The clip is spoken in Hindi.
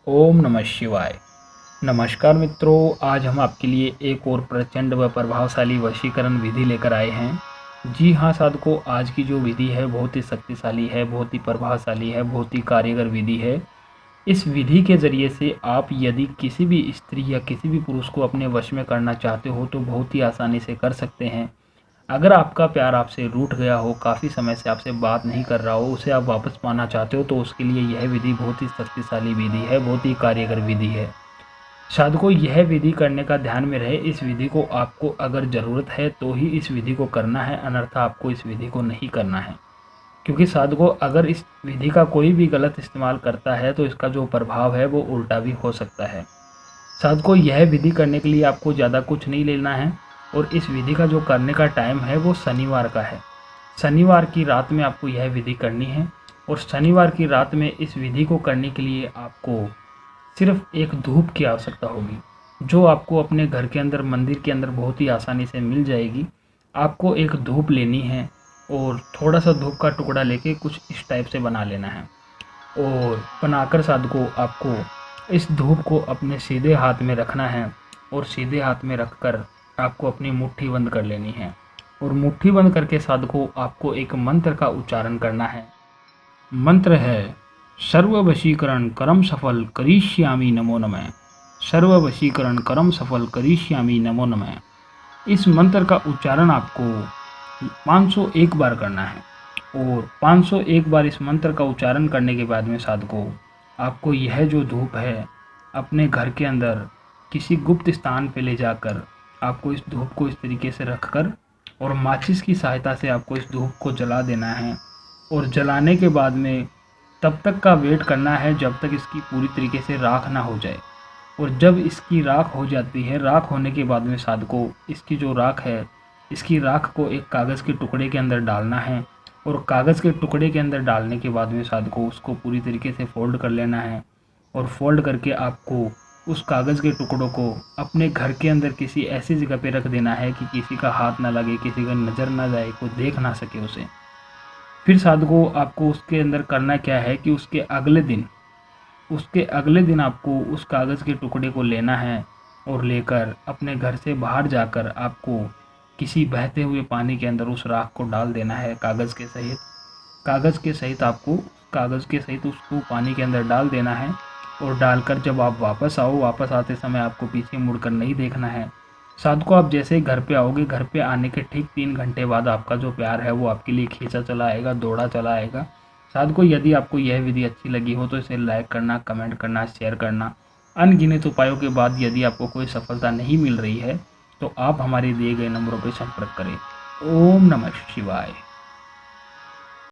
ओम नमः शिवाय। नमस्कार मित्रों, आज हम आपके लिए एक और प्रचंड व प्रभावशाली वशीकरण विधि लेकर आए हैं। जी हाँ साधकों, आज की जो विधि है बहुत ही शक्तिशाली है, बहुत ही प्रभावशाली है, बहुत ही कार्यगर विधि है। इस विधि के ज़रिए से आप यदि किसी भी स्त्री या किसी भी पुरुष को अपने वश में करना चाहते हो तो बहुत ही आसानी से कर सकते हैं। अगर आपका प्यार आपसे रूठ गया हो, काफ़ी समय से आपसे बात नहीं कर रहा हो, उसे आप वापस पाना चाहते हो तो उसके लिए यह विधि बहुत ही शक्तिशाली विधि है, बहुत ही कार्यगर विधि है। साधकों, यह विधि करने का ध्यान में रहे, इस विधि को आपको अगर ज़रूरत है तो ही इस विधि को करना है, अन्यथा आपको इस विधि को नहीं करना है। क्योंकि साधकों, अगर इस विधि का कोई भी गलत इस्तेमाल करता है तो इसका जो प्रभाव है वो उल्टा भी हो सकता है। साधकों, यह विधि करने के लिए आपको ज़्यादा कुछ नहीं लेना है और इस विधि का जो करने का टाइम है वो शनिवार का है। शनिवार की रात में आपको यह विधि करनी है और शनिवार की रात में इस विधि को करने के लिए आपको सिर्फ एक धूप की आवश्यकता होगी, जो आपको अपने घर के अंदर, मंदिर के अंदर बहुत ही आसानी से मिल जाएगी। आपको एक धूप लेनी है और थोड़ा सा धूप का टुकड़ा लेके कुछ इस टाइप से बना लेना है और बनाकर साधकों आपको इस धूप को अपने सीधे हाथ में रखना है और सीधे हाथ में रखकर आपको अपनी मुट्ठी बंद कर लेनी है और मुट्ठी बंद करके साधकों आपको एक मंत्र का उच्चारण करना है। मंत्र है सर्व वशीकरण करम सफल करिष्यामि नमो नमः। सर्व वशीकरण करम सफल करिष्यामि नमो नमः। इस मंत्र का उच्चारण आपको 501 बार करना है और 501 बार इस मंत्र का उच्चारण करने के बाद में साधकों आपको यह जो धूप है अपने घर के अंदर किसी गुप्त स्थान पे ले जाकर आपको इस धूप को इस तरीके से रखकर और माचिस की सहायता से आपको इस धूप को जला देना है और जलाने के बाद में तब तक का वेट करना है जब तक इसकी पूरी तरीके से राख ना हो जाए। और जब इसकी राख हो जाती है, राख होने के बाद में साधकों इसकी जो राख है, इसकी राख को एक कागज़ के टुकड़े के अंदर डालना है और कागज़ के टुकड़े के अंदर डालने के बाद में साधकों उसको पूरी तरीके से फोल्ड कर लेना है और फोल्ड करके आपको उस कागज़ के टुकड़ों को अपने घर के अंदर किसी ऐसी जगह पे रख देना है कि किसी का हाथ ना लगे, किसी का नज़र ना जाए, कोई देख ना सके उसे। फिर साधकों आपको उसके अंदर करना क्या है कि उसके अगले दिन आपको उस कागज़ के टुकड़े को लेना है और लेकर अपने घर से बाहर जाकर आपको किसी बहते हुए पानी के अंदर उस राख को डाल देना है कागज़ के सहित। कागज़ के सहित उसको पानी के अंदर डाल देना है और डालकर जब आप वापस आते समय आपको पीछे मुड़कर नहीं देखना है। साधकों, आप जैसे ही घर पे आओगे, घर पे आने के ठीक 3 घंटे बाद आपका जो प्यार है वो आपके लिए खींचा चला आएगा, दौड़ा चला आएगा। साधकों, यदि आपको यह विधि अच्छी लगी हो तो इसे लाइक करना, कमेंट करना, शेयर करना। अनगिनत उपायों के बाद यदि आपको कोई सफलता नहीं मिल रही है तो आप हमारे दिए गए नंबरों पर संपर्क करें। ओम नमः शिवाय।